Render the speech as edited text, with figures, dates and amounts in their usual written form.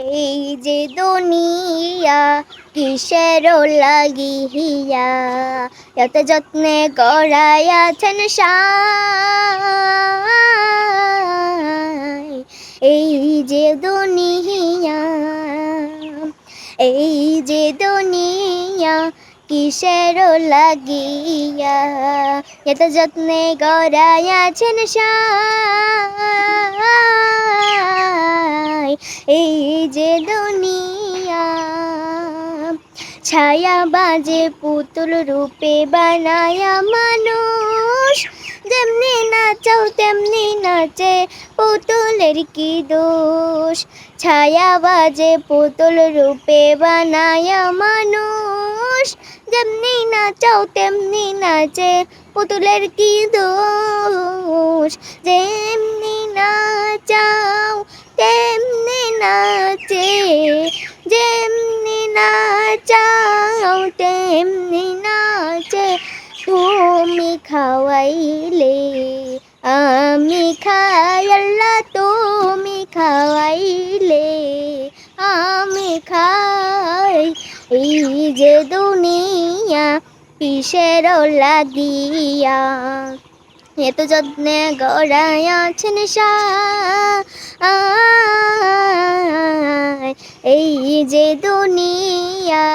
এই যে দুনিয়া কিসের লাগিয়া এত যত্নে গড়াইয়াছেন সাই। এই যে দুনিয়া, এই যে দুনিয়া কিসের লাগিয়া এত যত্নে গড়াইয়াছেন সাই। এই যে দুনিয়া ছায়া বাজে পুতুল রূপে বানায়া মানুষ, যেমনি নাচাও তেমনি নাচে পুতুলের কি দোষ। ছায়া বাজে পুতুল রূপে বানায়া মানুষ, যেমনি নাচাও তেমনি নাচে পুতুলের কি দোষ। যেমনি নাচাও তেমনি নাচে, যেমনি নাচাও তেমনি নাচে। তুমি খাওয়াইলে আমি খাই, আল্লাহ তুমি খাওয়াইলে আমি খাই। এই যে দুনিয়া কিসের লাগিয়া এত যত্নে গড়াইয়াছেন সাই। এই যে দুনিয়া।